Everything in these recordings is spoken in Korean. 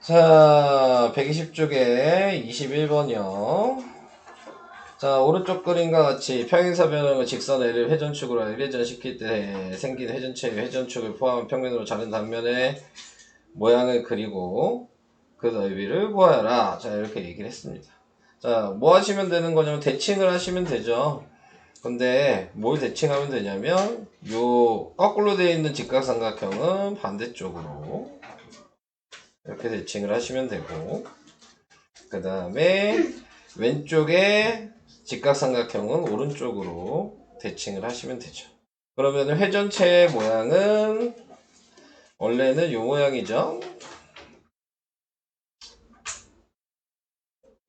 자, 120쪽에 21번이요. 자, 오른쪽 그림과 같이 평행사 변형의 직선 L을 회전축으로 일회전시킬 때 생긴 회전체의 회전축을 포함한 평면으로 자른 단면의 모양을 그리고 그 넓이를 구하여라. 자, 이렇게 얘기를 했습니다. 자, 뭐 하시면 되는 거냐면 대칭을 하시면 되죠. 근데 뭘 대칭하면 되냐면 요 거꾸로 되어 있는 직각삼각형은 반대쪽으로 이렇게 대칭을 하시면 되고, 그 다음에 왼쪽에 직각삼각형은 오른쪽으로 대칭을 하시면 되죠. 그러면 회전체의 모양은 원래는 요 모양이죠.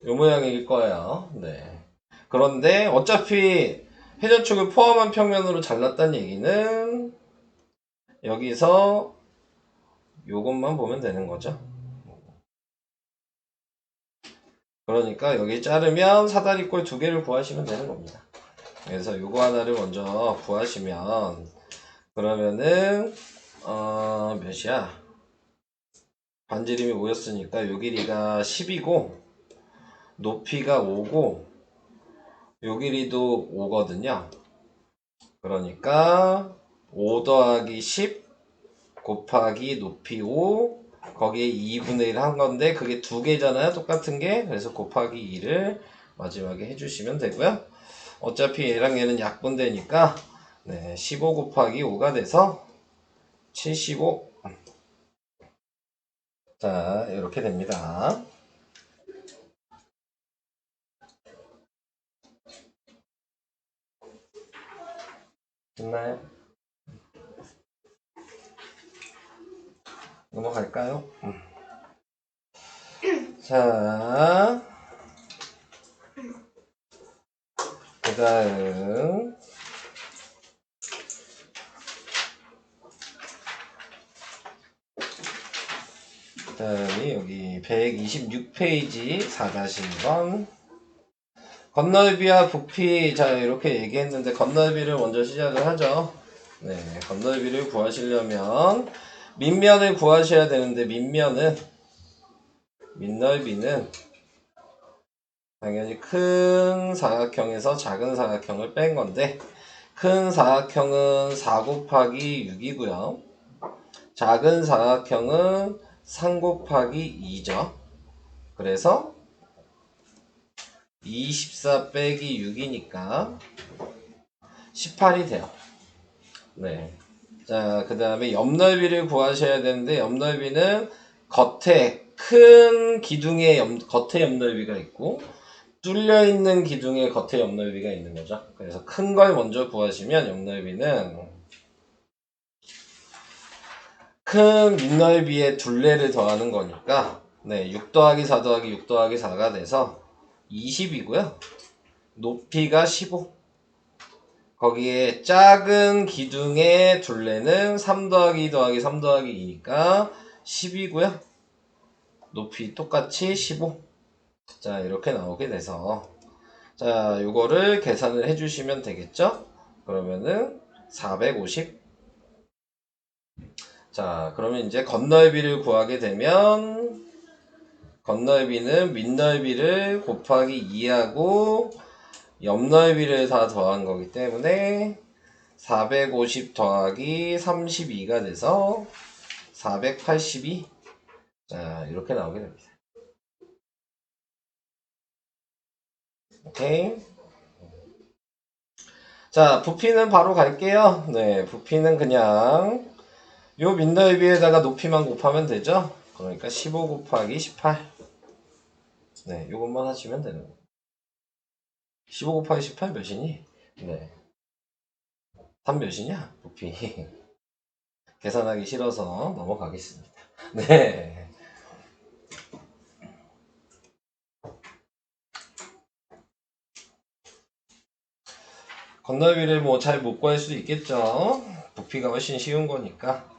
요 모양일 거예요. 네. 그런데 어차피 회전축을 포함한 평면으로 잘랐다는 얘기는 여기서 요것만 보면 되는 거죠. 그러니까 여기 자르면 사다리꼴 두 개를 구하시면 되는 겁니다. 그래서 요거 하나를 먼저 구하시면, 그러면은 몇이야? 반지름이 5였으니까 요 길이가 10이고 높이가 5고 요 길이도 5거든요. 그러니까 5 더하기 10 곱하기 높이 5 거기에 2분의 1 한 건데 그게 두 개잖아요. 똑같은 게. 그래서 곱하기 2를 마지막에 해주시면 되고요. 어차피 얘랑 얘는 약분되니까 15 곱하기 5가 돼서 75. 자, 이렇게 됩니다. 됐나요? 넘어갈까요? 자, 그 다음이 여기 126페이지 4-1번 건널비와 부피. 자, 이렇게 얘기했는데 건널비를 먼저 시작을 하죠. 네, 건널비를 구하시려면 밑면을 구하셔야 되는데 밑넓이는 당연히 큰 사각형에서 작은 사각형을 뺀 건데, 큰 사각형은 4 곱하기 6이고요. 작은 사각형은 3 곱하기 2죠. 그래서 24 빼기 6이니까 18이 돼요. 네. 자, 그 다음에 옆넓이를 구하셔야 되는데, 옆넓이는 겉에 큰 기둥의 겉에 옆넓이가 있고 뚫려 있는 기둥의 겉에 옆넓이가 있는 거죠. 그래서 큰 걸 먼저 구하시면 옆넓이는 큰 밑넓이의 둘레를 더하는 거니까 6 더하기 4 더하기 6 더하기 4가 돼서 20이고요. 높이가 15. 거기에 작은 기둥의 둘레는 3 더하기 2 더하기 3 더하기 2니까 10이고요. 높이 똑같이 15. 자, 이렇게 나오게 돼서, 자, 요거를 계산을 해주시면 되겠죠? 그러면은 450. 자, 그러면 이제 건넓이를 구하게 되면 건넓이는 밑넓이를 곱하기 2하고 옆넓이를 다 더한 거기 때문에 450 더하기 32가 돼서 482. 자, 이렇게 나오게 됩니다. 오케이. 자, 부피는 바로 갈게요. 네, 부피는 그냥 요 밑넓이에다가 높이만 곱하면 되죠. 그러니까 15 곱하기 18. 네, 요것만 하시면 되는 거예요. 15 곱하기 18 몇이니? 네. 3 몇이냐? 부피. 계산하기 싫어서 넘어가겠습니다. 네. 건널비를 뭐 잘 못 구할 수도 있겠죠. 부피가 훨씬 쉬운 거니까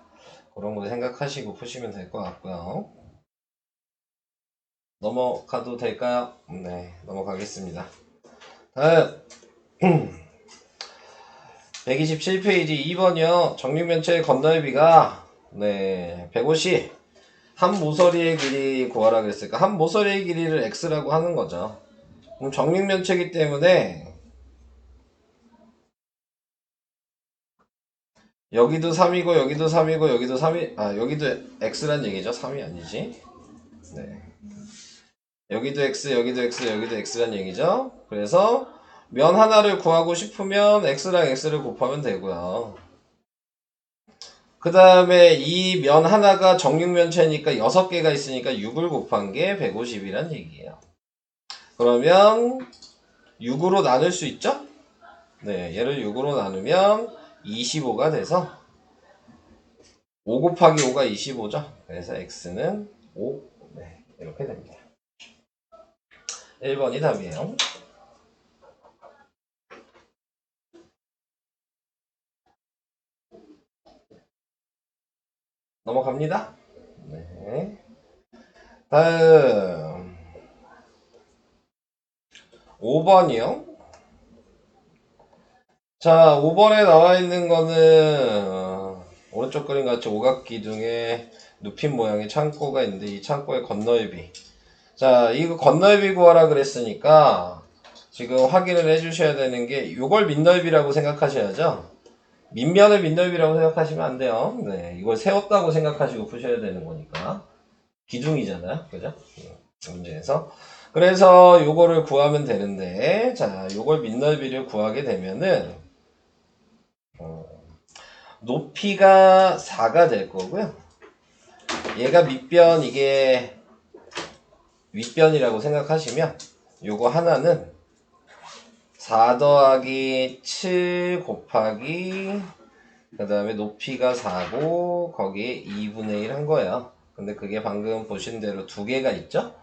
그런 거 생각하시고 푸시면 될 것 같고요. 넘어가도 될까요? 네, 넘어가겠습니다. 다음 127페이지 2번이요. 정육면체의 건널비가 150. 한 모서리의 길이 구하라 그랬으니까 한 모서리의 길이를 x라고 하는 거죠. 그럼 정육면체이기 때문에 여기도 3이고 여기도 3이고 여기도 3이 여기도 x란 얘기죠. 3이 아니지. 네. 여기도 x 여기도 x 여기도 x란 얘기죠. 그래서 면 하나를 구하고 싶으면 x랑 x를 곱하면 되고요. 그 다음에 이 면 하나가 정육면체니까 6개가 있으니까 6을 곱한 게 150이란 얘기예요. 그러면 6으로 나눌 수 있죠? 네, 얘를 6으로 나누면 25가 돼서 5 곱하기 5가 25죠. 그래서 x는 5. 네, 이렇게 됩니다. 1번이 답이에요. 넘어갑니다. 네. 다음 5번이요. 자, 5번에 나와 있는 거는 오른쪽 그림 같이 오각기둥에 눕힌 모양의 창고가 있는데 이 창고의 건너입이 자, 이거 건너입이 구하라 그랬으니까 지금 확인을 해주셔야 되는 게 이걸 밑넓이라고 생각하셔야죠. 밑면을 밑넓이라고 생각하시면 안 돼요. 네, 이걸 세웠다고 생각하시고 푸셔야 되는 거니까 기둥이잖아요. 그죠? 문제에서 그래서 요거를 구하면 되는데 자, 요걸 밑넓이를 구하게 되면은 높이가 4가 될 거고요. 얘가 밑변 이게 윗변이라고 생각하시면 요거 하나는 4 더하기 7 곱하기 그 다음에 높이가 4고 거기에 2분의 1 한 거예요. 근데 그게 방금 보신 대로 두 개가 있죠?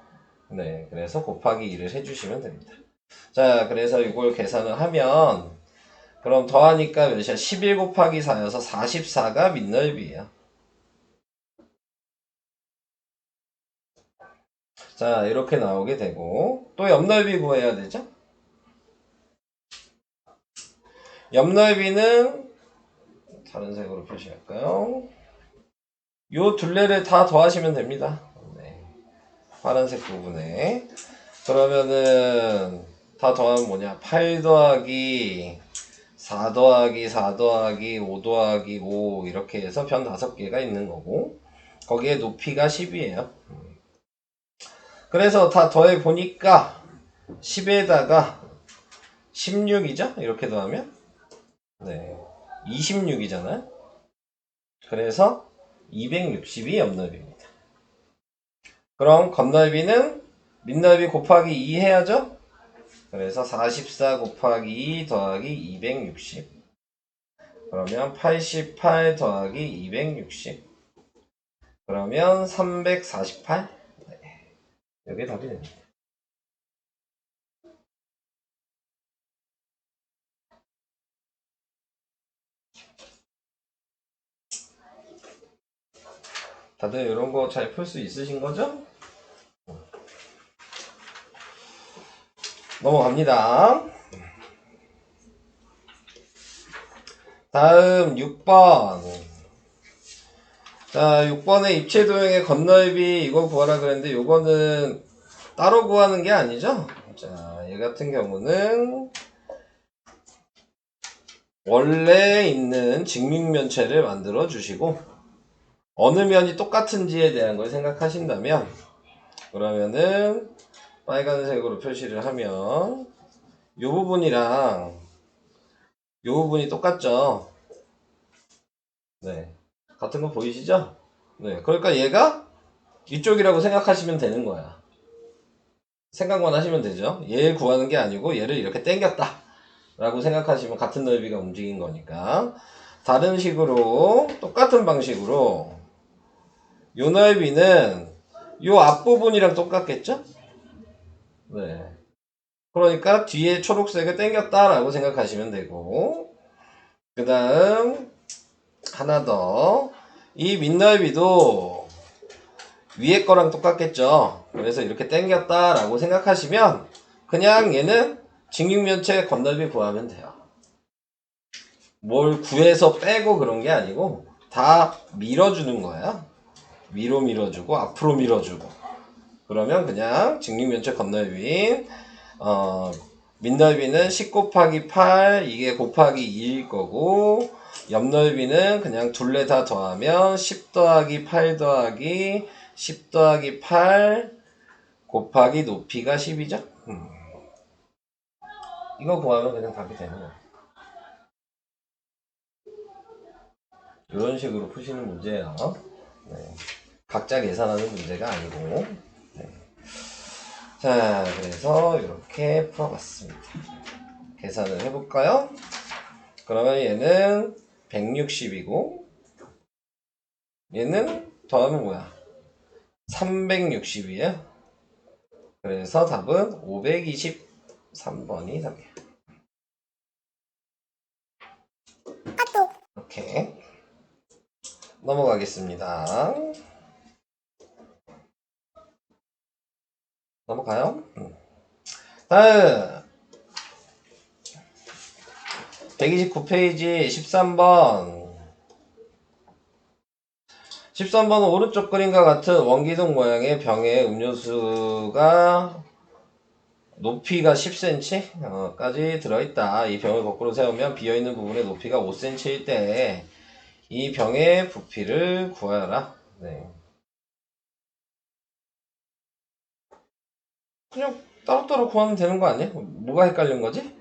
네, 그래서 곱하기 2를 해주시면 됩니다. 자, 그래서 이걸 계산을 하면 그럼 더하니까 몇이야? 11 곱하기 4여서 44가 밑넓이에요. 자, 이렇게 나오게 되고 또 옆넓이 구해야 되죠? 옆넓이는 다른 색으로 표시할까요? 요 둘레를 다 더하시면 됩니다. 네, 파란색 부분에 그러면은 다 더하면 뭐냐? 8 더하기 4 더하기 4 더하기 5 더하기 5 이렇게 해서 변 5개가 있는 거고 거기에 높이가 10이에요. 그래서 다 더해 보니까 10에다가 16이죠? 이렇게 더하면 네, 26이잖아요. 그래서 260이 옆넓이입니다. 그럼 건넓이는 밑넓이 곱하기 2 해야죠? 그래서 44 곱하기 2 더하기 260 그러면 88 더하기 260 그러면 348 네, 이게 답이 됩니다. 다들 이런 거 잘 풀 수 있으신 거죠? 넘어갑니다. 다음 6번. 자, 6번에 입체 도형의 건넓이 이거 구하라 그랬는데 이거는 따로 구하는 게 아니죠? 자, 얘 같은 경우는 원래 있는 직육면체를 만들어 주시고 어느 면이 똑같은지에 대한 걸 생각하신다면 그러면은 빨간색으로 표시를 하면 이 부분이랑 이 부분이 똑같죠? 네. 같은 거 보이시죠? 네. 그러니까 얘가 이쪽이라고 생각하시면 되는 거야. 생각만 하시면 되죠. 얘 구하는 게 아니고 얘를 이렇게 당겼다 라고 생각하시면 같은 넓이가 움직인 거니까 다른 식으로 똑같은 방식으로 요 넓이는 요 앞부분이랑 똑같겠죠? 네. 그러니까 뒤에 초록색을 당겼다 라고 생각하시면 되고 그 다음 하나 더 이 밑넓이도 위에 거랑 똑같겠죠. 그래서 이렇게 당겼다 라고 생각하시면 그냥 얘는 직육면체 건넓이 구하면 돼요. 뭘 구해서 빼고 그런 게 아니고 다 밀어주는 거예요. 위로 밀어주고 앞으로 밀어주고 그러면 그냥 직육면적 겉넓이인 밑넓이는 10 곱하기 8 이게 곱하기 2일 거고 옆넓이는 그냥 둘레 다 더하면 10 더하기 8 더하기 10 더하기 8 곱하기 높이가 10이죠. 이거 구하면 그냥 답이 되는 거예요. 이런 식으로 푸시는 문제예요. 네. 각자 계산하는 문제가 아니고. 네. 자, 그래서 이렇게 풀어봤습니다. 계산을 해볼까요? 그러면 얘는 160이고 얘는 더하면 뭐야? 360이에요. 그래서 답은 523번이 답이에요. 이렇게 넘어가겠습니다. 넘어가요. 다음 129페이지 13번 13번은 오른쪽 그림과 같은 원기둥 모양의 병에 음료수가 높이가 10cm 까지 들어있다. 이 병을 거꾸로 세우면 비어있는 부분의 높이가 5cm일 때 이 병의 부피를 구하여라. 네. 그냥 따로따로 구하면 되는 거 아니야? 뭐가 헷갈린 거지?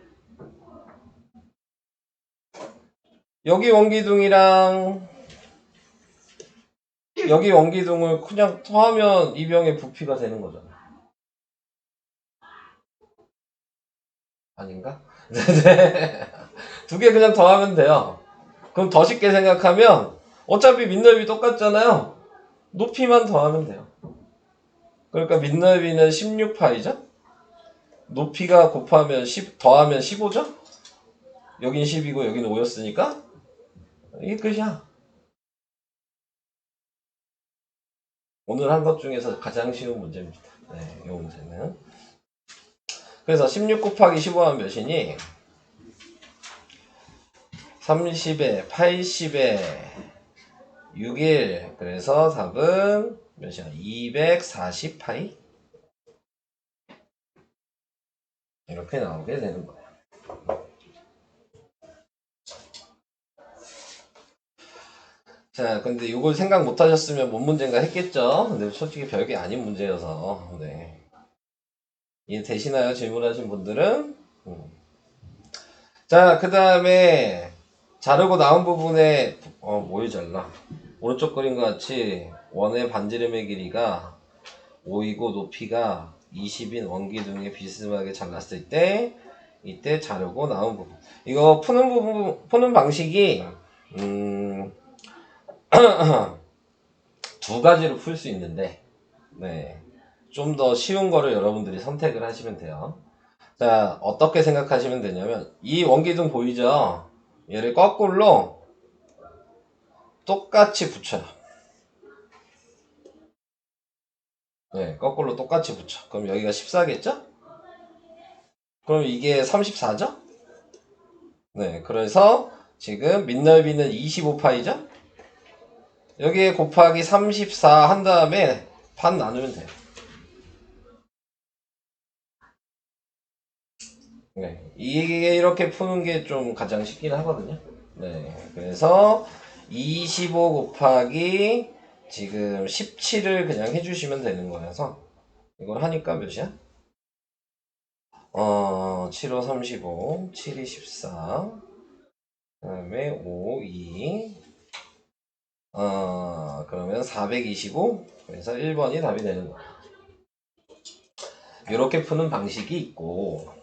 여기 원기둥이랑 여기 원기둥을 그냥 더하면 이 병의 부피가 되는 거잖아. 아닌가? 두 개 그냥 더하면 돼요. 그럼 더 쉽게 생각하면 어차피 밑넓이 똑같잖아요. 높이만 더하면 돼요. 그러니까 밑넓이는 16파이죠? 높이가 곱하면 10 더하면 15죠? 여긴 10이고 여기는 5였으니까 이게 끝이야. 오늘 한 것 중에서 가장 쉬운 문제입니다. 네, 이 문제는. 그래서 16 곱하기 15 하면 몇이니? 30에 80에 6일. 그래서 답은 몇이야? 240파이? 이렇게 나오게 되는 거야. 자, 근데 이걸 생각 못 하셨으면 뭔 문제인가 했겠죠? 근데 솔직히 별게 아닌 문제여서, 네. 이해되시나요? 질문하신 분들은? 자, 그 다음에, 자르고 나온 부분에, 뭘 잘라? 오른쪽 그림과 같이 원의 반지름의 길이가 5이고 높이가 20인 원기둥에 비스듬하게 잘랐을 때, 이때 자르고 나온 부분. 이거 푸는 방식이, 두 가지로 풀 수 있는데, 네. 좀 더 쉬운 거를 여러분들이 선택을 하시면 돼요. 자, 어떻게 생각하시면 되냐면, 이 원기둥 보이죠? 얘를 거꾸로 똑같이 붙여요. 네, 거꾸로 똑같이 붙여. 그럼 여기가 14겠죠? 그럼 이게 34죠? 네, 그래서 지금 밑넓이는 25파이죠? 여기에 곱하기 34 한 다음에 반 나누면 돼요. 네, 이게 이렇게 푸는 게 좀 가장 쉽긴 하거든요. 네, 그래서 25 곱하기 지금 17을 그냥 해주시면 되는 거여서 이걸 하니까 몇이야? 7호 35, 7이 14, 그 다음에 5, 2, 그러면 425, 그래서 1번이 답이 되는 거야. 이렇게 푸는 방식이 있고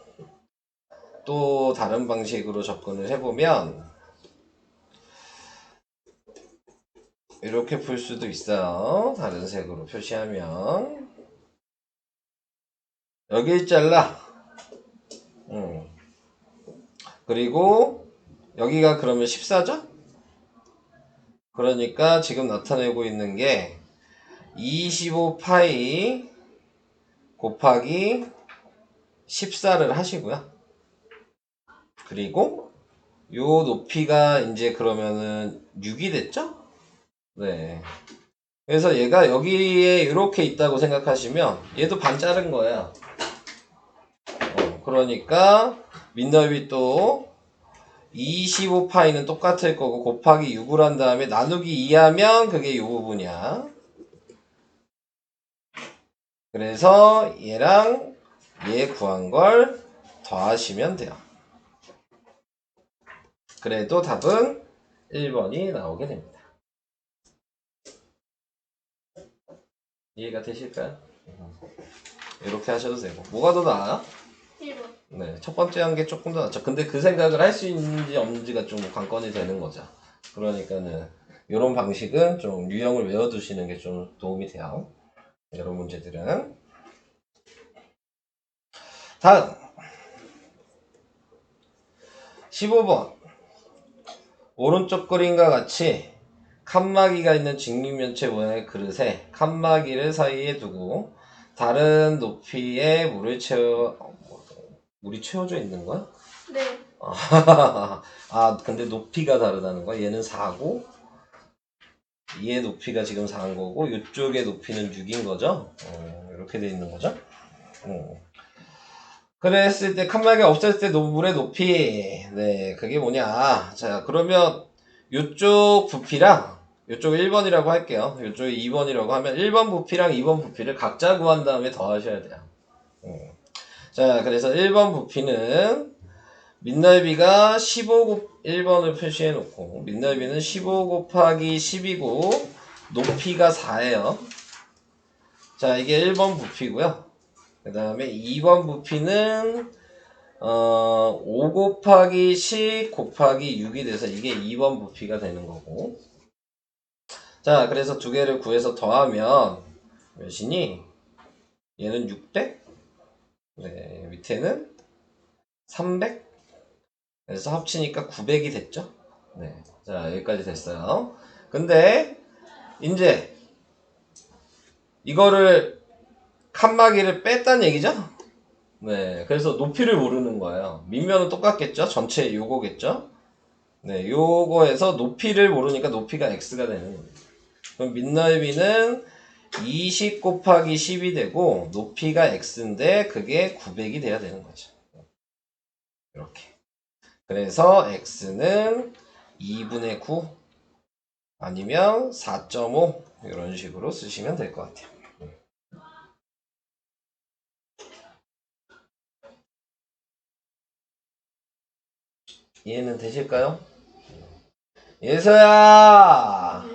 또 다른 방식으로 접근을 해보면 이렇게 풀 수도 있어요. 다른 색으로 표시하면 여길 잘라. 그리고 여기가 그러면 14죠? 그러니까 지금 나타내고 있는 게 25파이 곱하기 14를 하시고요. 그리고 요 높이가 이제 그러면은 6이 됐죠? 네. 그래서 얘가 여기에 이렇게 있다고 생각하시면 얘도 반 자른 거예요. 그러니까 밑넓이 또 25파이는 똑같을 거고 곱하기 6을 한 다음에 나누기 2하면 그게 이 부분이야. 그래서 얘랑 얘 구한 걸 더하시면 돼요. 그래도 답은 1번이 나오게 됩니다. 이해가 되실까요? 이렇게 하셔도 되고. 뭐가 더 나아요? 1번. 네, 첫 번째 한 게 조금 더 낫죠. 근데 그 생각을 할 수 있는지 없는지가 좀 관건이 되는 거죠. 그러니까는 이런 방식은 좀 유형을 외워두시는 게 좀 도움이 돼요. 이런 문제들은. 다음 15번 오른쪽 그림과 같이 칸막이가 있는 직육면체 모양의 그릇에 칸막이를 사이에 두고 다른 높이의 물이 채워져 있는 거야? 네. 근데 높이가 다르다는 거야? 얘는 4고 얘의 높이가 지금 4인 거고 이쪽의 높이는 6인 거죠? 이렇게 돼 있는 거죠? 그랬을 때 칸막이가 없었을 때 물의 높이 네 그게 뭐냐 자 그러면 이쪽 부피랑 이쪽 1번이라고 할게요. 이쪽이 2번이라고 하면 1번 부피랑 2번 부피를 각자 구한 다음에 더하셔야 돼요. 자 그래서 1번 부피는 밑넓이가 1번을 표시해 놓고 밑넓이는 15 곱하기 10이고 높이가 4예요. 자 이게 1번 부피고요. 그 다음에 2번 부피는 5 곱하기 10 곱하기 6이 돼서 이게 2번 부피가 되는 거고. 자 그래서 두 개를 구해서 더하면 몇이니? 얘는 600? 네, 밑에는 300? 그래서 합치니까 900이 됐죠? 네, 자 여기까지 됐어요. 근데 이제 이거를 칸막이를 뺐다는 얘기죠? 네, 그래서 높이를 모르는 거예요. 밑면은 똑같겠죠? 전체 요거겠죠? 네, 요거에서 높이를 모르니까 높이가 x가 되는 겁니다. 그럼 밑넓이는 20 곱하기 10이 되고 높이가 x인데 그게 900이 돼야 되는 거죠. 이렇게. 그래서 x는 2분의 9 아니면 4.5 이런 식으로 쓰시면 될 것 같아요. 이해는 되실까요? 예서야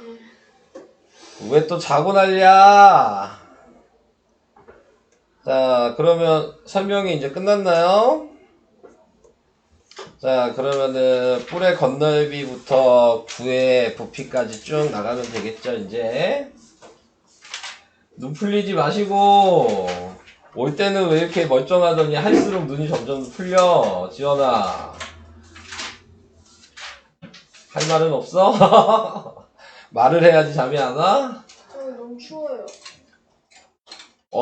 왜 또 자고 난리야? 자 그러면 설명이 이제 끝났나요? 자 그러면은 뿔의 건넓이부터 구의 부피까지 쭉 나가면 되겠죠 이제. 눈 풀리지 마시고 올 때는 왜 이렇게 멀쩡하더니 할수록 눈이 점점 풀려. 지원아 할 말은 없어? 말을 해야지 잠이 안 와? 너무 추워요.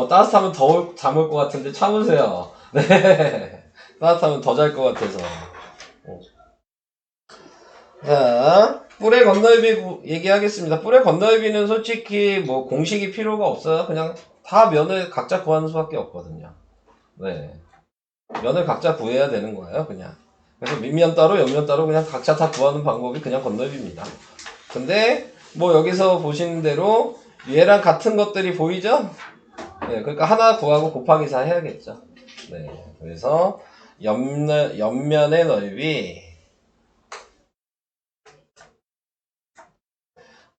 따뜻하면 더 잠 올 것 같은데 참으세요. 네 따뜻하면 더 잘 것 같아서. 자, 뿔의 건넓이 얘기하겠습니다. 뿔의 건넓이는 솔직히 뭐 공식이 필요가 없어요. 그냥 다 면을 각자 구하는 수밖에 없거든요. 네. 면을 각자 구해야 되는 거예요, 그냥. 그래서 밑면 따로, 옆면 따로 그냥 각자 다 구하는 방법이 그냥 건넓이입니다. 근데 뭐 여기서 보시는 대로 얘랑 같은 것들이 보이죠? 네, 그러니까 하나 구하고 곱하기 4 해야겠죠. 네. 그래서 옆면의 넓이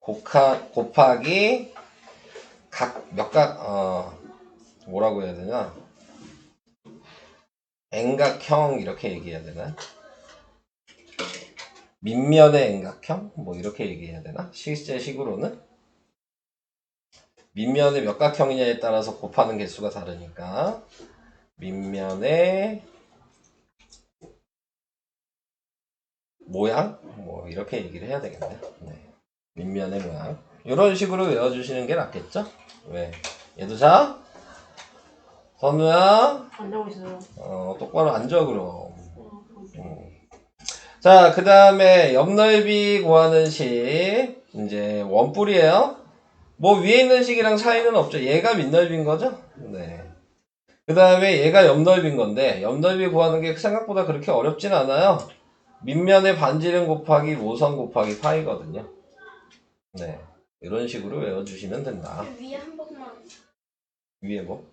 곱하기 뭐라고 해야 되나? N각형 이렇게 얘기해야 되나? 밑면의 N각형? 뭐 이렇게 얘기해야 되나? 실제식으로는? 밑면의 몇 각형이냐에 따라서 곱하는 개수가 다르니까 밑면의 모양? 뭐 이렇게 얘기를 해야 되겠네. 네. 밑면의 모양 이런 식으로 외워주시는 게 낫겠죠? 왜? 얘도 자? 선우야? 안 자고 있어요. 똑바로 앉아 그럼. 자, 그 다음에 옆넓이 구하는 식 이제 원뿔이에요. 뭐 위에 있는 식이랑 차이는 없죠. 얘가 밑넓이인 거죠. 네. 그 다음에 얘가 옆넓이인 건데 옆넓이 구하는 게 생각보다 그렇게 어렵진 않아요. 밑면의 반지름 곱하기 모선 곱하기 파이거든요. 네. 이런 식으로 외워주시면 된다. 위에 한 번만. 위에 뭐?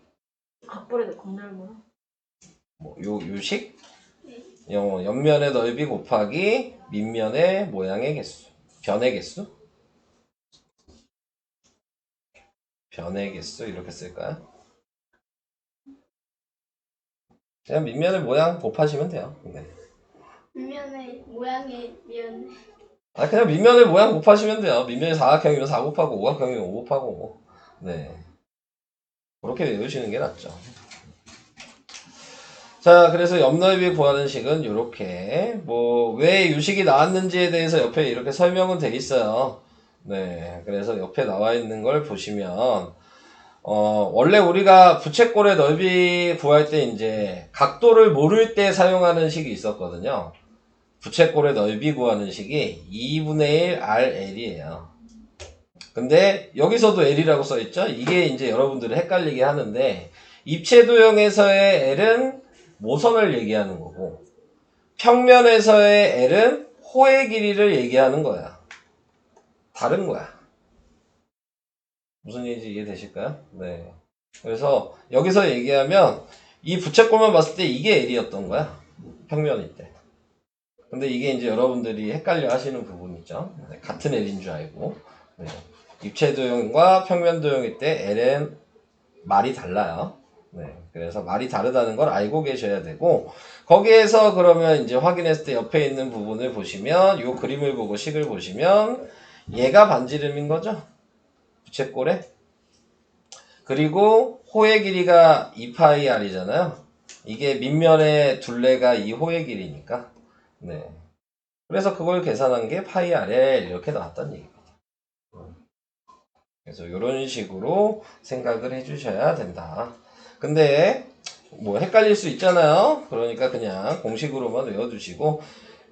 각벌에도 건널구나. 요 식? 네. 옆면의 넓이 곱하기 밑면의 모양의 개수. 변의 개수? 변의 개수 이렇게 쓸까요? 그냥 밑면의 모양 곱하시면 돼요. 네. 밑면의 모양의 면. 그냥 밑면의 모양 곱하시면 돼요. 밑면이 사각형이면 4 곱하고 오각형이면 5 곱하고. 네. 그렇게 외우시는 게 낫죠. 자, 그래서 옆넓이 구하는 식은 이렇게 왜 유식이 나왔는지에 대해서 옆에 이렇게 설명은 돼 있어요. 네, 그래서 옆에 나와 있는 걸 보시면 원래 우리가 부채꼴의 넓이 구할 때 이제 각도를 모를 때 사용하는 식이 있었거든요. 부채꼴의 넓이 구하는 식이 2분의 1 RL이에요. 근데 여기서도 L이라고 써있죠? 이게 이제 여러분들을 헷갈리게 하는데 입체도형에서의 L은 모선을 얘기하는 거고 평면에서의 L은 호의 길이를 얘기하는 거야. 다른 거야. 무슨 얘기인지 이해되실까요? 네. 그래서 여기서 얘기하면 이 부채꼴만 봤을 때 이게 L이었던 거야. 평면일 때. 근데 이게 이제 여러분들이 헷갈려 하시는 부분이죠. 네, 같은 L인 줄 알고. 네. 입체도형과 평면도형일 때 L은 말이 달라요. 네. 그래서 말이 다르다는 걸 알고 계셔야 되고, 거기에서 그러면 이제 확인했을 때 옆에 있는 부분을 보시면, 요 그림을 보고 식을 보시면, 얘가 반지름인 거죠? 부채꼴에. 그리고 호의 길이가 2파이r이잖아요. 이게 밑면의 둘레가 이 호의 길이니까. 네. 그래서 그걸 계산한 게 파이 rl 이렇게 나왔다는 얘기입니다. 그래서 이런 식으로 생각을 해주셔야 된다. 근데 헷갈릴 수 있잖아요. 그러니까 그냥 공식으로만 외워두시고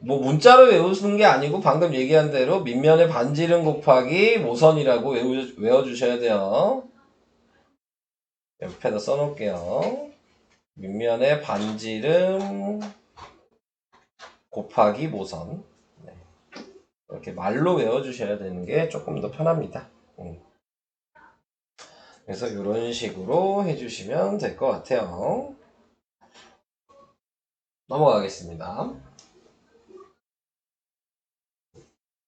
문자로 외우시는 게 아니고 방금 얘기한 대로 밑면의 반지름 곱하기 모선이라고 외워주셔야 돼요. 옆에다 써놓을게요. 밑면의 반지름 곱하기 모선. 네. 이렇게 말로 외워주셔야 되는 게 조금 더 편합니다. 그래서 이런 식으로 해주시면 될 것 같아요. 넘어가겠습니다.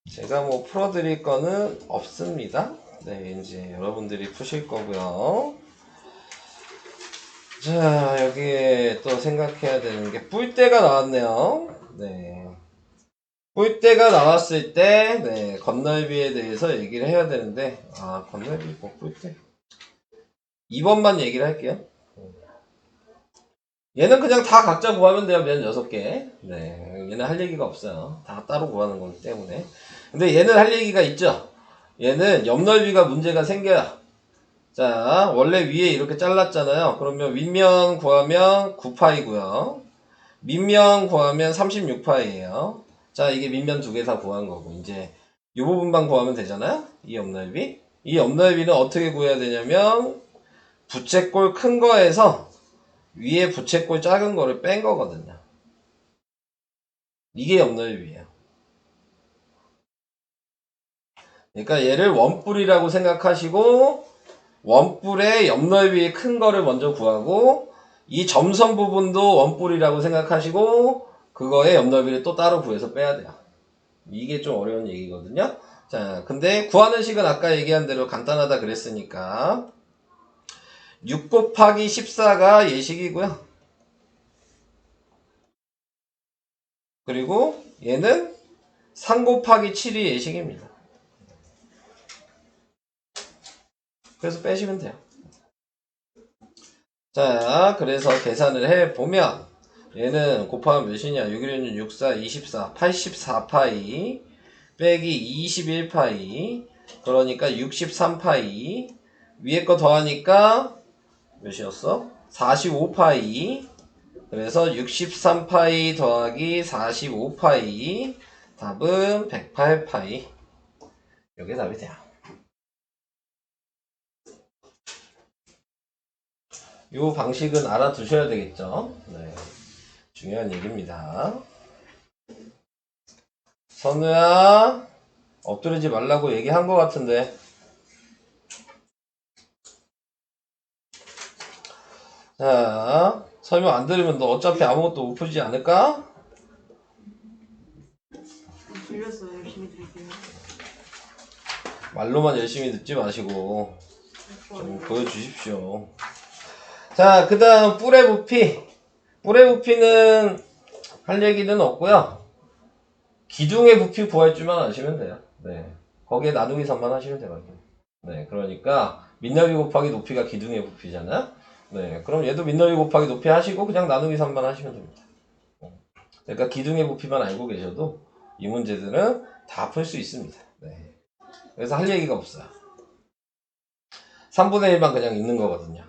제가 풀어드릴 거는 없습니다. 네, 이제 여러분들이 푸실 거고요. 자, 여기에 또 생각해야 되는 게 뿔대가 나왔네요. 네. 뿔대가 나왔을 때, 네, 건널비에 대해서 얘기를 해야 되는데, 건널비, 뿔대. 2번만 얘기를 할게요. 얘는 그냥 다 각자 구하면 돼요. 면 6개. 네. 얘는 할 얘기가 없어요. 다 따로 구하는 거기 때문에. 근데 얘는 할 얘기가 있죠. 얘는 옆넓이가 문제가 생겨요. 자, 원래 위에 이렇게 잘랐잖아요. 그러면 윗면 구하면 9파이고요. 밑면 구하면 36파이예요. 자, 이게 밑면 두 개 다 구한 거고, 이제 이 부분만 구하면 되잖아요. 이 옆넓이. 이 옆넓이는 어떻게 구해야 되냐면 부채꼴 큰 거에서 위에 부채꼴 작은 거를 뺀 거거든요. 이게 옆넓이에요. 그러니까 얘를 원뿔이라고 생각하시고 원뿔의 옆넓이 큰 거를 먼저 구하고 이 점선 부분도 원뿔이라고 생각하시고 그거의 옆넓이를 또 따로 구해서 빼야 돼요. 이게 좀 어려운 얘기거든요. 자, 근데 구하는 식은 아까 얘기한 대로 간단하다 그랬으니까 6 곱하기 14가 예식이고요. 그리고 얘는 3 곱하기 7이 예식입니다. 그래서 빼시면 돼요. 자, 그래서 계산을 해보면 얘는 곱하면 몇이냐? 6 1 6 6, 4, 24, 84파이 빼기 21파이 그러니까 63파이 위에 거 더하니까 몇이었어? 45파이 그래서 63파이 더하기 45파이 답은 108파이 이게 답이 돼요. 요 방식은 알아두셔야 되겠죠. 네. 중요한 얘기입니다. 선우야, 엎드리지 말라고 얘기한 것 같은데. 자, 설명 안 들으면 너 어차피 아무것도 못 풀지 않을까? 들렸어요. 열심히 들을게요. 말로만 열심히 듣지 마시고 좀 보여주십시오. 자, 그 다음 뿔의 부피. 뿔의 부피는 할 얘기는 없고요. 기둥의 부피 구할 줄만 아시면 돼요. 네, 거기에 나누기 3만 하시면 되거든요. 네, 그러니까 밑넓이 곱하기 높이가 기둥의 부피잖아요. 네, 그럼 얘도 밑넓이 곱하기 높이 하시고 그냥 나누기 3만 하시면 됩니다. 그러니까 기둥의 부피만 알고 계셔도 이 문제들은 다 풀 수 있습니다. 네. 그래서 할 얘기가 없어요. 3분의 1만 그냥 있는 거거든요.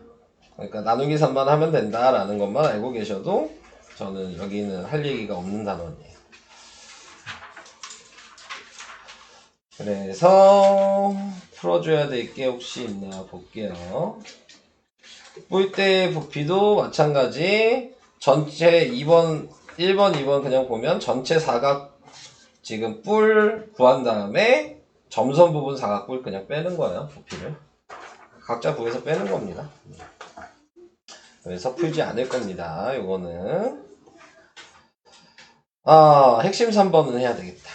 그러니까 나누기 3만 하면 된다라는 것만 알고 계셔도 저는 여기는 할 얘기가 없는 단원이에요. 그래서 풀어줘야 될 게 혹시 있나 볼게요. 뿔대의 부피도 마찬가지. 전체 1번, 2번 그냥 보면 전체 사각 지금 뿔 구한 다음에 점선 부분 사각뿔 그냥 빼는 거예요. 부피를. 각자 구해서 빼는 겁니다. 그래서 풀지 않을 겁니다. 요거는. 핵심 3번은 해야 되겠다.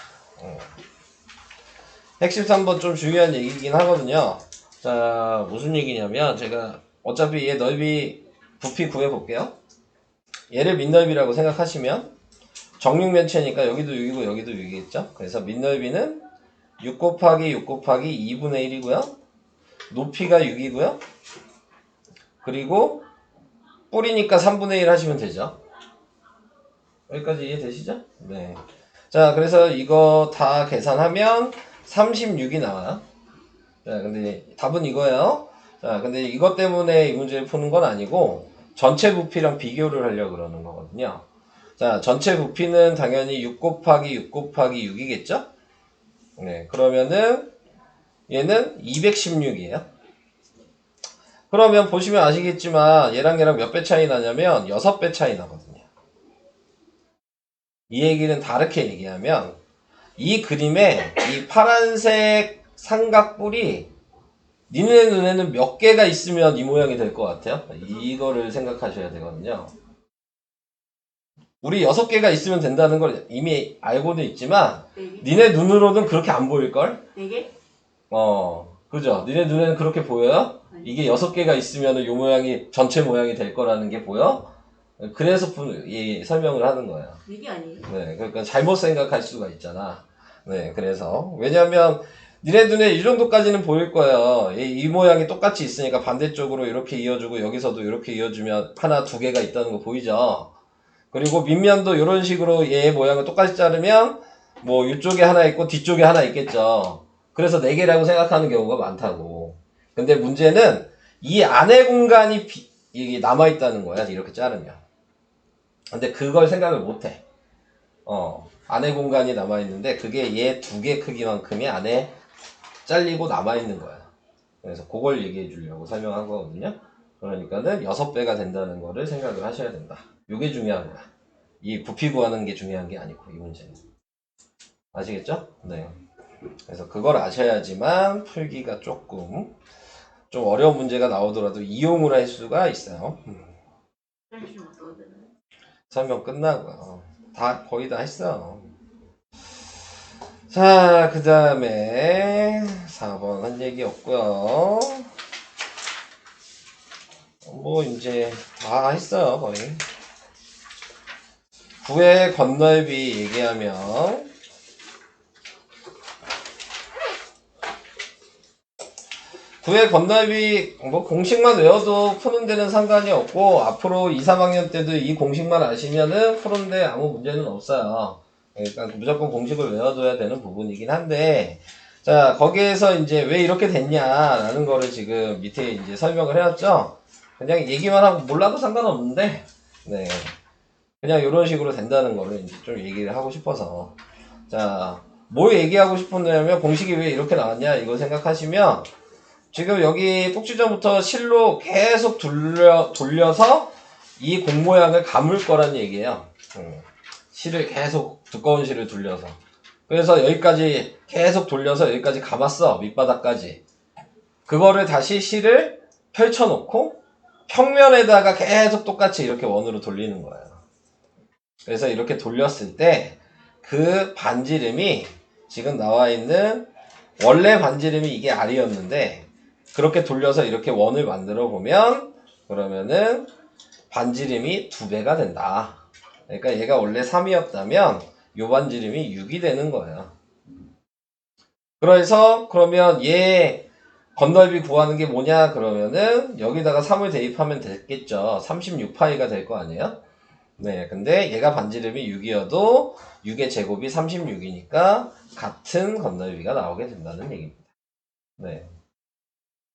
핵심 3번 좀 중요한 얘기긴 하거든요. 자, 무슨 얘기냐면 제가 어차피 얘 넓이 부피 구해볼게요. 얘를 밑넓이라고 생각하시면 정육면체니까 여기도 6이고 여기도 6이겠죠. 그래서 밑넓이는 6 곱하기 6 곱하기 2분의 1이고요. 높이가 6이고요. 그리고 뿔이니까 3분의 1 하시면 되죠. 여기까지 이해되시죠? 네. 자, 그래서 이거 다 계산하면 36이 나와요. 자, 근데 답은 이거예요. 자, 근데 이것 때문에 이 문제를 푸는 건 아니고 전체 부피랑 비교를 하려고 그러는 거거든요. 자, 전체 부피는 당연히 6 곱하기 6 곱하기 6이겠죠? 네, 그러면은 얘는 216이에요. 그러면 보시면 아시겠지만 얘랑 몇 배 차이 나냐면 6배 차이 나거든요. 이 얘기는 다르게 얘기하면 이 그림에 이 파란색 삼각뿔이 니네 눈에는 몇 개가 있으면 이 모양이 될 것 같아요? 이거를 생각하셔야 되거든요. 우리 6개가 있으면 된다는 걸 이미 알고는 있지만 4개? 니네 눈으로는 그렇게 안 보일걸? 4개? 그죠? 니네 눈에는 그렇게 보여요? 이게 6개가 있으면 이 모양이 전체 모양이 될 거라는 게 보여? 그래서 설명을 하는 거예요. 이게 아니에요? 네, 그러니까 잘못 생각할 수가 있잖아. 네, 그래서 왜냐면 니네 눈에 이 정도까지는 보일 거예요. 이 모양이 똑같이 있으니까 반대쪽으로 이렇게 이어주고 여기서도 이렇게 이어주면 하나, 2개가 있다는 거 보이죠? 그리고 밑면도 이런 식으로 얘 모양을 똑같이 자르면 뭐 이쪽에 하나 있고 뒤쪽에 하나 있겠죠. 그래서 4개라고 생각하는 경우가 많다고. 근데 문제는 이 안에 공간이 이게 남아있다는 거야. 이렇게 자르면. 근데 그걸 생각을 못해. 안에 공간이 남아있는데 그게 얘 2개 크기만큼이 안에 잘리고 남아있는 거야. 그래서 그걸 얘기해 주려고 설명한 거거든요. 그러니까는 6배가 된다는 거를 생각을 하셔야 된다. 이게 중요한 거야. 이 부피 구하는 게 중요한 게 아니고 이 문제는. 아시겠죠? 네. 그래서 그걸 아셔야지만 풀기가 조금 좀 어려운 문제가 나오더라도 이용을 할 수가 있어요. 짤줄 어떠야 되나요? 설명 끝나고요. 거의 다 했어. 자, 그 다음에 4번 한 얘기 없고요. 뭐 이제 다 했어요, 거의. 9의 건넓이 얘기하면 9의 건넓이 뭐 공식만 외워도 푸는 데는 상관이 없고 앞으로 2, 3학년 때도 이 공식만 아시면은 푸는데 아무 문제는 없어요. 그러니까 무조건 공식을 외워둬야 되는 부분이긴 한데, 자, 거기에서 이제 왜 이렇게 됐냐라는 거를 지금 밑에 이제 설명을 해왔죠. 그냥 얘기만 하고 몰라도 상관없는데, 네, 그냥 이런 식으로 된다는 거를 이제 좀 얘기를 하고 싶어서. 자, 뭘 얘기하고 싶었냐면 공식이 왜 이렇게 나왔냐 이거 생각하시면 지금 여기 꼭지점부터 실로 계속 돌려서 이 공 모양을 감을 거란 얘기예요. 실을 계속 두꺼운 실을 돌려서. 그래서 여기까지 계속 돌려서 여기까지 감았어. 밑바닥까지. 그거를 다시 실을 펼쳐놓고 평면에다가 계속 똑같이 이렇게 원으로 돌리는 거예요. 그래서 이렇게 돌렸을 때 그 반지름이 지금 나와 있는 원래 반지름이 이게 R이었는데 그렇게 돌려서 이렇게 원을 만들어 보면 그러면은 반지름이 2배가 된다. 그러니까 얘가 원래 3이었다면 요 반지름이 6이 되는 거예요. 그래서 그러면 얘 건널비 구하는 게 뭐냐 그러면은 여기다가 3을 대입하면 되겠죠. 36파이가 될 거 아니에요? 네, 근데 얘가 반지름이 6이어도 6의 제곱이 36이니까 같은 건널비가 나오게 된다는 얘기입니다. 네.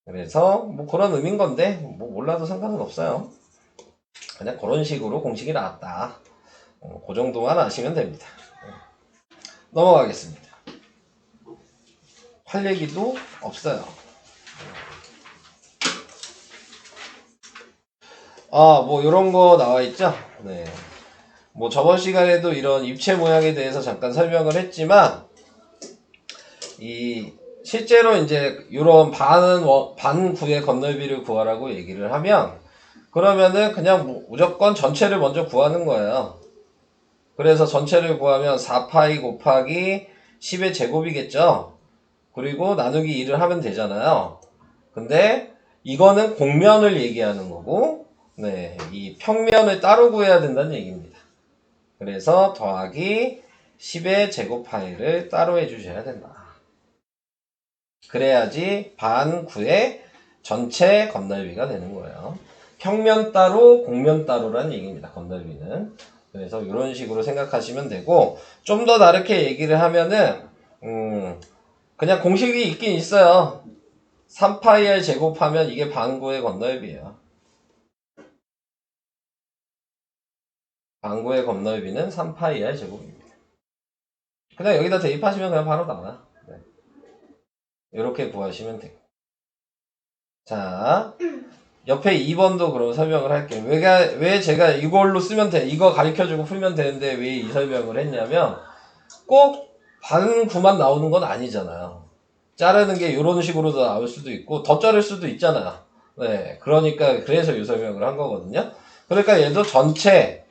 그래서 뭐 그런 의미인 건데 뭐 몰라도 상관은 없어요. 그냥 그런 식으로 공식이 나왔다. 그 정도만 아시면 됩니다. 넘어가겠습니다. 할 얘기도 없어요. 뭐 이런 거 나와 있죠? 네. 뭐 저번 시간에도 이런 입체 모양에 대해서 잠깐 설명을 했지만 이 실제로 이제 이런 반구의 건널비를 구하라고 얘기를 하면 그러면은 그냥 무조건 전체를 먼저 구하는 거예요. 그래서 전체를 구하면 4파이 곱하기 10의 제곱이겠죠? 그리고 나누기 2를 하면 되잖아요. 근데 이거는 공면을 얘기하는 거고 네, 이 평면을 따로 구해야 된다는 얘기입니다. 그래서 더하기 10의 제곱파이를 따로 해주셔야 된다. 그래야지 반구의 전체 건널비가 되는 거예요. 평면 따로, 공면 따로라는 얘기입니다. 건널비는. 그래서 이런 식으로 생각하시면 되고 좀 더 다르게 얘기를 하면은 그냥 공식이 있긴 있어요. 3파이를 제곱하면 이게 반구의 건널비예요. 반구의 건널비는 3파이의 제곱입니다. 그냥 여기다 대입하시면 그냥 바로 나와요. 네. 이렇게 구하시면 돼요. 자, 옆에 2번도 그럼 설명을 할게요. 왜 제가 이걸로 쓰면 돼? 이거 가르쳐주고 풀면 되는데 왜 이 설명을 했냐면 꼭 반구만 나오는 건 아니잖아요. 자르는 게 이런 식으로도 나올 수도 있고 더 자를 수도 있잖아요. 네, 그러니까 그래서 이 설명을 한 거거든요. 그러니까 얘도 전체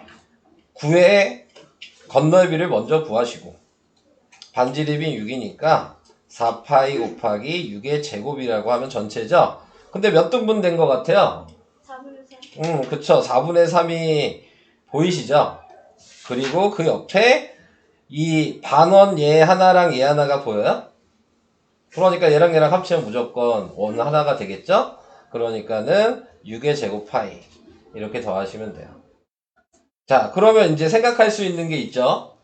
9의 건널비를 먼저 구하시고 반지름이 6이니까 4파이 곱하기 6의 제곱이라고 하면 전체죠. 근데 몇 등분 된 것 같아요? 4분의 3. 그쵸. 4분의 3이 보이시죠? 그리고 그 옆에 이 반원 얘 하나랑 얘 하나가 보여요? 그러니까 얘랑 얘랑 합치면 무조건 원 하나가 되겠죠? 그러니까는 6의 제곱 파이 이렇게 더하시면 돼요. 자, 그러면 이제 생각할 수 있는 게 있죠?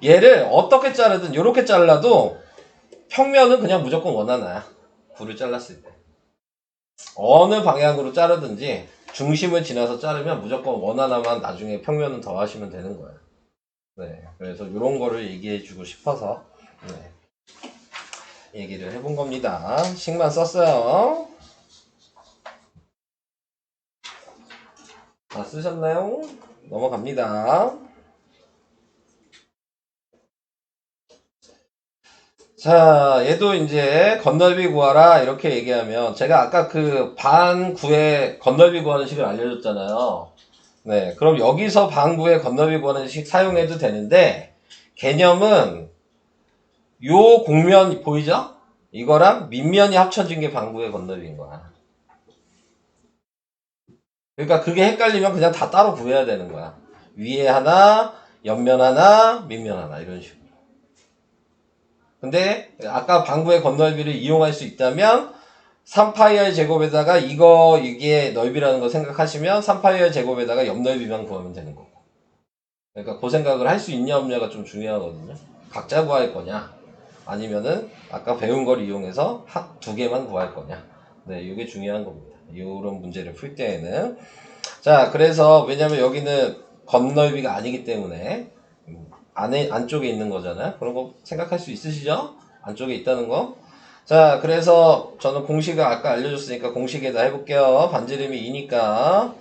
얘를 어떻게 자르든 이렇게 잘라도 평면은 그냥 무조건 원 하나야. 9를 잘랐을 때. 어느 방향으로 자르든지 중심을 지나서 자르면 무조건 원 하나만 나중에 평면은 더하시면 되는 거예요. 네, 그래서 이런 거를 얘기해주고 싶어서 네, 얘기를 해본 겁니다. 식만 썼어요. 다 쓰셨나요? 넘어갑니다. 자, 얘도 이제 건널비 구하라 이렇게 얘기하면 제가 아까 그 반구의 건널비 구하는 식을 알려줬잖아요. 네, 그럼 여기서 반구의 건널비 구하는 식 사용해도 되는데 개념은 요 공면 보이죠? 이거랑 밑면이 합쳐진 게 반구의 건널비인 거야. 그러니까 그게 헷갈리면 그냥 다 따로 구해야 되는 거야. 위에 하나, 옆면 하나, 밑면 하나 이런 식으로. 근데 아까 반구의 건널비를 이용할 수 있다면 3파이의 제곱에다가 이게 넓이라는 거 생각하시면 3파이의 제곱에다가 옆 넓이만 구하면 되는 거고. 그러니까 그 생각을 할 수 있냐 없냐가 좀 중요하거든요. 각자 구할 거냐 아니면은 아까 배운 걸 이용해서 두 개만 구할 거냐. 네, 이게 중요한 겁니다. 이런 문제를 풀 때에는. 자, 그래서 왜냐면 여기는 건널비가 아니기 때문에 안쪽에 있는 거잖아요. 그런 거 생각할 수 있으시죠? 안쪽에 있다는 거. 자, 그래서 저는 공식을 아까 알려줬으니까 공식에다 해볼게요. 반지름이 2니까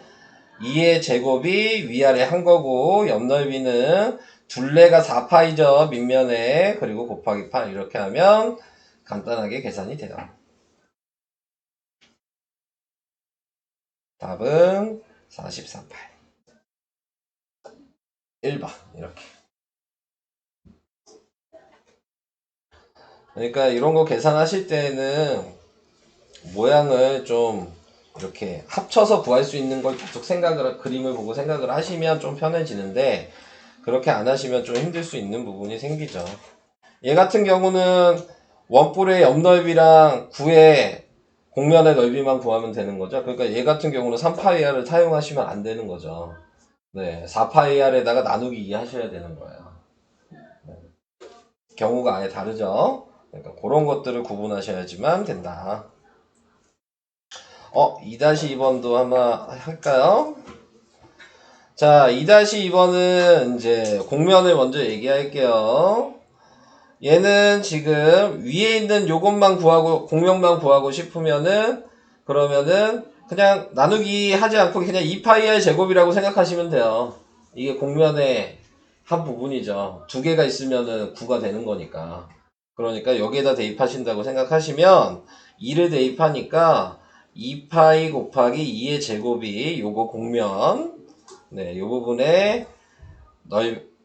2의 제곱이 위아래 한 거고 옆 넓이는 둘레가 4파이죠. 밑면에. 그리고 곱하기 8 이렇게 하면 간단하게 계산이 돼요. 답은 44파이. 1번 이렇게. 그러니까 이런 거 계산하실 때는 모양을 좀 이렇게 합쳐서 구할 수 있는 걸 계속 그림을 보고 생각을 하시면 좀 편해지는데 그렇게 안 하시면 좀 힘들 수 있는 부분이 생기죠. 얘 같은 경우는 원뿔의 옆 넓이랑 9의 공면의 넓이만 구하면 되는 거죠. 그러니까 얘 같은 경우는 3파이R을 사용하시면 안 되는 거죠. 네, 4파이R에다가 나누기 2 하셔야 되는 거예요. 경우가 아예 다르죠. 그러니까 그런 것들을 구분하셔야지만 된다. 2-2번도 한번 할까요? 자, 2-2번은 이제 공면을 먼저 얘기할게요. 얘는 지금 위에 있는 요것만 구하고, 공면만 구하고 싶으면은, 그러면은, 그냥 나누기 하지 않고 그냥 2파이의 제곱이라고 생각하시면 돼요. 이게 공면의 한 부분이죠. 두 개가 있으면은 9가 되는 거니까. 그러니까 여기에다 대입하신다고 생각하시면, 2를 대입하니까, 2파이 곱하기 2의 제곱이 요거 공면, 네, 요 부분에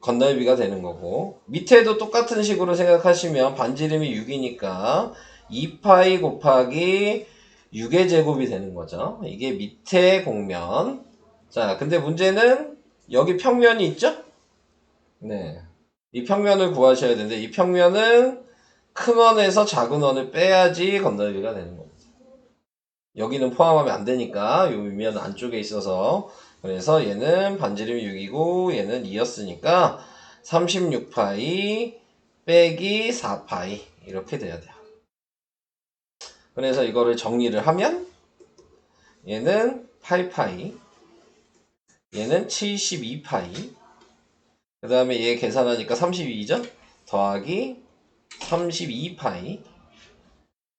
건널비가 되는 거고, 밑에도 똑같은 식으로 생각하시면 반지름이 6이니까 2파이 곱하기 6의 제곱이 되는 거죠. 이게 밑에 공면. 자, 근데 문제는 여기 평면이 있죠? 네. 이 평면을 구하셔야 되는데 이 평면은 큰 원에서 작은 원을 빼야지 건널비가 되는 겁니다. 여기는 포함하면 안 되니까 이 밑면 안쪽에 있어서 그래서 얘는 반지름이 6이고 얘는 2였으니까 36파이 빼기 4파이 이렇게 돼야 돼요. 그래서 이거를 정리를 하면 얘는 8파이 얘는 72파이 그 다음에 얘 계산하니까 32죠? 더하기 32파이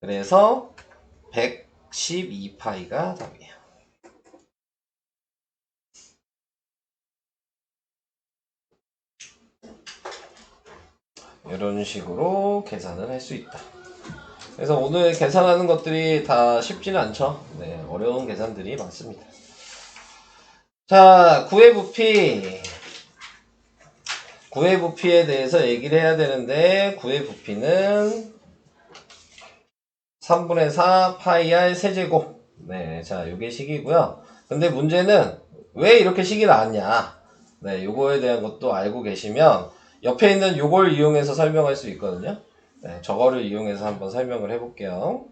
그래서 112파이가 답이에요. 이런 식으로 계산을 할 수 있다. 그래서 오늘 계산하는 것들이 다 쉽지는 않죠. 네, 어려운 계산들이 많습니다. 자, 구의 부피. 구의 부피에 대해서 얘기를 해야 되는데, 구의 부피는 3분의 4 파이 r 세제곱. 네, 자, 요게 식이고요. 근데 문제는 왜 이렇게 식이 나왔냐. 네, 요거에 대한 것도 알고 계시면 옆에 있는 요걸 이용해서 설명할 수 있거든요. 네, 저거를 이용해서 한번 설명을 해볼게요.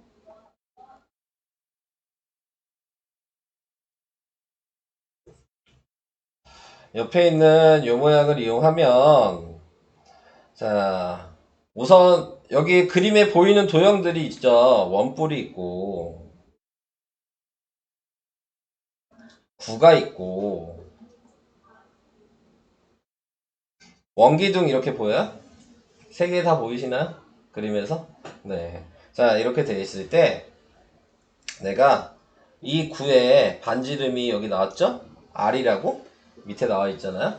옆에 있는 요 모양을 이용하면 자 우선 여기 그림에 보이는 도형들이 있죠. 원뿔이 있고 9가 있고 원기둥 이렇게 보여요? 세 개 다 보이시나요? 그림에서? 네. 자 이렇게 되어 있을 때 내가 이 9의 반지름이 여기 나왔죠? R이라고 밑에 나와 있잖아요.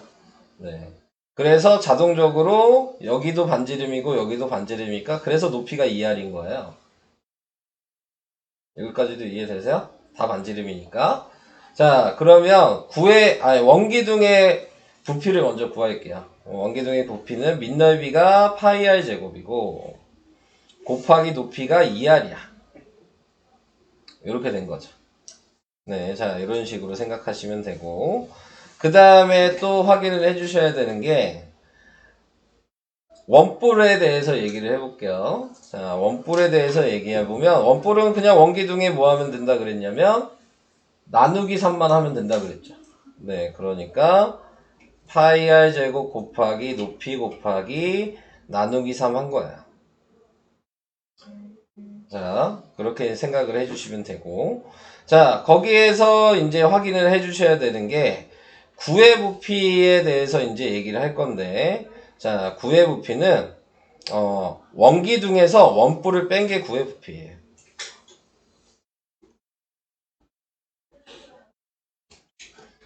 네. 그래서 자동적으로 여기도 반지름이고 여기도 반지름이니까 그래서 높이가 2R인 거예요. 여기까지도 이해되세요? 다 반지름이니까. 자, 그러면 원기둥의 부피를 먼저 구할게요. 원기둥의 부피는 밑넓이가 파이 r 제곱이고 곱하기 높이가 2R이야. 이렇게 된 거죠. 네, 자, 이런 식으로 생각하시면 되고 그 다음에 또 확인을 해주셔야 되는 게 원뿔에 대해서 얘기를 해볼게요. 자, 원뿔에 대해서 얘기해보면 원뿔은 그냥 원기둥에 뭐 하면 된다 그랬냐면 나누기 3만 하면 된다 그랬죠. 네, 그러니까 파이 r 제곱 곱하기 높이 곱하기 나누기 3 한 거야. 자, 그렇게 생각을 해주시면 되고 자, 거기에서 이제 확인을 해주셔야 되는 게 구의 부피에 대해서 이제 얘기를 할 건데 자, 구의 부피는 원기둥에서 원뿔을 뺀 게 구의 부피예요.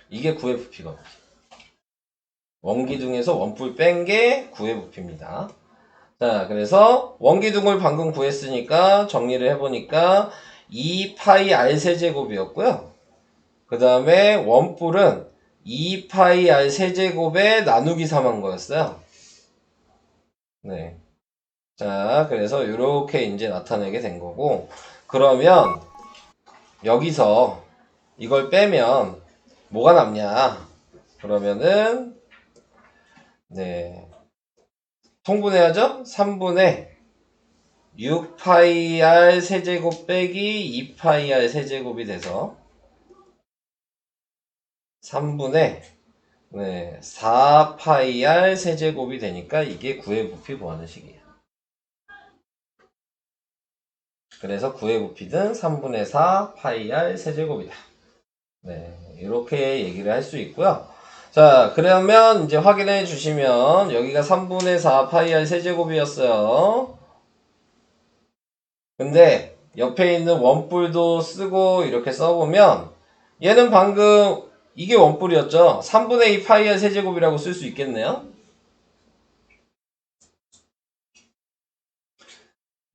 이게 구의 부피거든요. 원기둥에서 원뿔 뺀 게 구의 부피입니다. 자, 그래서 원기둥을 방금 구했으니까 정리를 해보니까 2파이 r 세제곱이었고요. 그 다음에 원뿔은 2파이 r 세제곱에 나누기 3한 거였어요. 네. 자, 그래서 이렇게 이제 나타내게 된 거고, 그러면 여기서 이걸 빼면 뭐가 남냐? 그러면은 네, 통분해야죠? 3분의 6파이 r 세제곱 빼기 2파이 r 세제곱이 돼서 3분의 4파이 r 세제곱이 되니까 이게 구의 부피 구하는 식이에요. 그래서 구의 부피는 3분의 4 파이 r 세제곱이다. 네, 이렇게 얘기를 할 수 있고요. 자, 그러면 이제 확인해 주시면 여기가 3분의 4 파이 r 세제곱이었어요. 근데 옆에 있는 원뿔도 쓰고 이렇게 써보면 얘는 방금 이게 원뿔이었죠. 3분의 2 파이 r 세제곱이라고 쓸 수 있겠네요.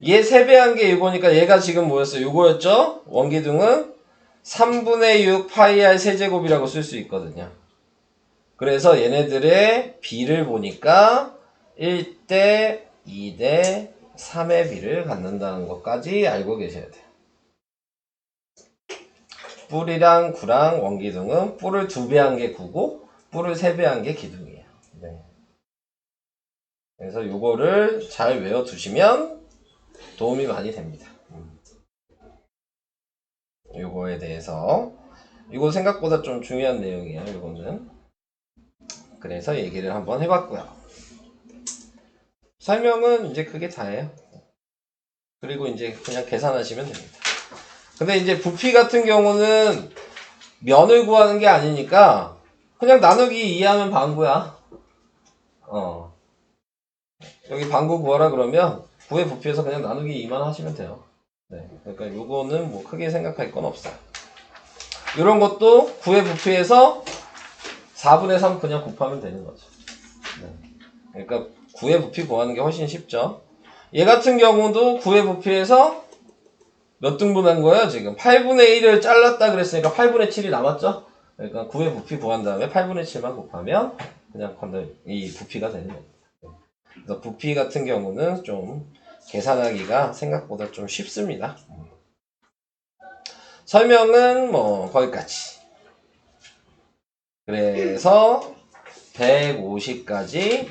얘 3배한 게 이거니까 얘가 지금 뭐였어요? 이거였죠? 원기둥은 3분의 6 파이 r 세제곱이라고 쓸 수 있거든요. 그래서 얘네들의 비를 보니까 1대 2대 3의 비를 갖는다는 것까지 알고 계셔야 돼요. 뿔이랑 구랑 원기둥은 뿔을 2배한 게 구고 뿔을 3배한 게 기둥이에요. 네. 그래서 요거를 잘 외워두시면 도움이 많이 됩니다. 요거에 대해서 이거 생각보다 좀 중요한 내용이에요. 요거는 그래서 얘기를 한번 해봤고요. 설명은 이제 그게 다예요. 그리고 이제 그냥 계산하시면 됩니다. 근데 이제 부피 같은 경우는 면을 구하는 게 아니니까 그냥 나누기 2하면 방구야. 여기 방구 구하라 그러면 9의 부피에서 그냥 나누기 2만 하시면 돼요. 네, 그러니까 요거는 뭐 크게 생각할 건 없어요. 이런 것도 9의 부피에서 4분의 3 그냥 곱하면 되는 거죠. 네. 그러니까 9의 부피 구하는 게 훨씬 쉽죠. 얘 같은 경우도 9의 부피에서 몇 등분한 거예요? 지금 8분의 1을 잘랐다 그랬으니까 8분의 7이 남았죠? 그러니까 9의 부피 구한 다음에 8분의 7만 곱하면 그냥 이 부피가 되는 겁니다. 그래서 부피 같은 경우는 좀 계산하기가 생각보다 좀 쉽습니다. 설명은 뭐 거기까지. 그래서 150까지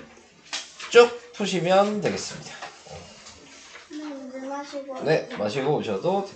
쭉 푸시면 되겠습니다. 물 마시고. 네, 마시고 오셔도 됩니다.